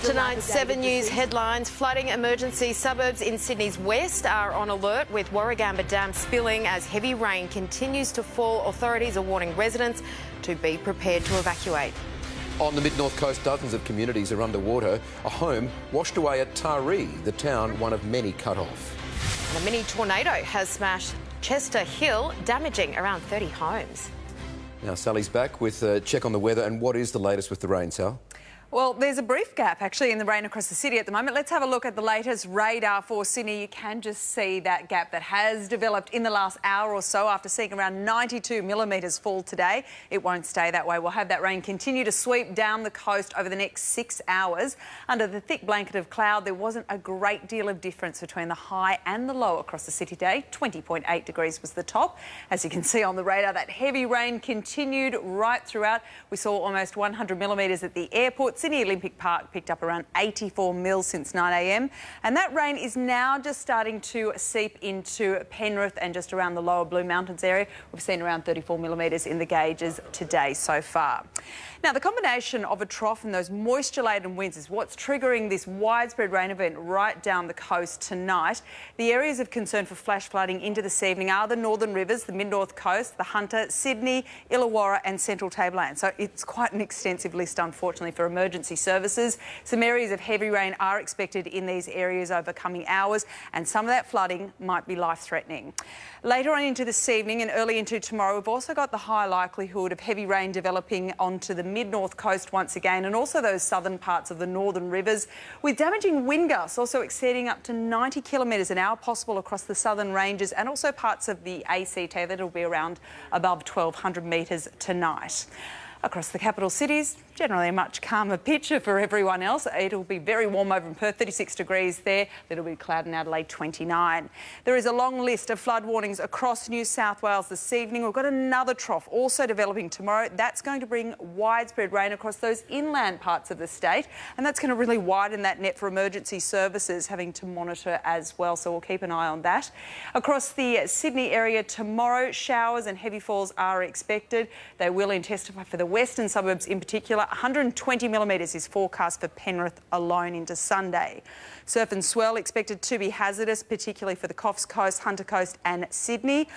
Tonight's 7 News headlines. Flooding emergency. Suburbs in Sydney's west are on alert with Warragamba Dam spilling as heavy rain continues to fall. Authorities are warning residents to be prepared to evacuate. On the mid-north coast, dozens of communities are underwater. A home washed away at Bowrey, the town one of many cut off. And a mini tornado has smashed Chester Hill, damaging around 30 homes. Now Sally's back with a check on the weather. And what is the latest with the rain, Sal? Well, there's a brief gap actually in the rain across the city at the moment. Let's have a look at the latest radar for Sydney. You can just see that gap that has developed in the last hour or so after seeing around 92 millimetres fall today. It won't stay that way. We'll have that rain continue to sweep down the coast over the next 6 hours. Under the thick blanket of cloud, there wasn't a great deal of difference between the high and the low across the city today. 20.8 degrees was the top. As you can see on the radar, that heavy rain continued right throughout. We saw almost 100 millimetres at the airport. Sydney Olympic Park picked up around 84 mils since 9 a.m. and that rain is now just starting to seep into Penrith and just around the lower Blue Mountains area. We've seen around 34 millimetres in the gauges today so far. Now, the combination of a trough and those moisture-laden winds is what's triggering this widespread rain event right down the coast tonight. The areas of concern for flash flooding into this evening are the northern rivers, the mid-north coast, the Hunter, Sydney, Illawarra and Central Tableland. So it's quite an extensive list, unfortunately, for emergency services. Some areas of heavy rain are expected in these areas over coming hours, and some of that flooding might be life-threatening. Later on into this evening and early into tomorrow, we've also got the high likelihood of heavy rain developing onto the mid-north coast once again, and also those southern parts of the northern rivers, with damaging wind gusts also exceeding up to 90 kilometres an hour possible across the southern ranges and also parts of the ACT. That'll be around above 1,200 metres tonight. Across the capital cities, generally a much calmer picture for everyone else. It'll be very warm over in Perth, 36 degrees there. It'll be cloud in Adelaide, 29. There is a long list of flood warnings across New South Wales this evening. We've got another trough also developing tomorrow. That's going to bring widespread rain across those inland parts of the state, and that's going to really widen that net for emergency services having to monitor as well. So we'll keep an eye on that. Across the Sydney area tomorrow, showers and heavy falls are expected. They will intensify for the western suburbs in particular. 120 millimetres is forecast for Penrith alone into Sunday. Surf and swell expected to be hazardous, particularly for the Coffs Coast, Hunter Coast and Sydney.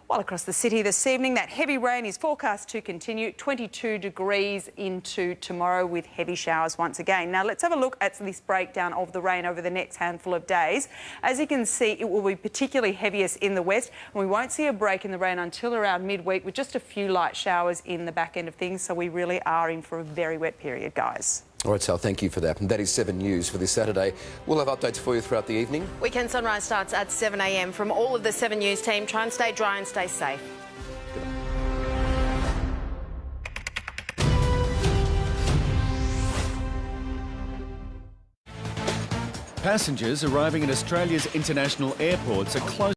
While across the city this evening, that heavy rain is forecast to continue. 22 degrees into tomorrow with heavy showers once again. Now, let's have a look at this breakdown of the rain over the next handful of days. As you can see, it will be particularly heaviest in the west, and we won't see a break in the rain until around midweek with just a few light showers in the back end of things. So we really are in for a very wet period, guys. All right, Sal, thank you for that. And that is 7 News for this Saturday. We'll have updates for you throughout the evening. Weekend Sunrise starts at 7 a.m. From all of the 7 News team, try and stay dry and stay safe. Passengers arriving at Australia's international airports are close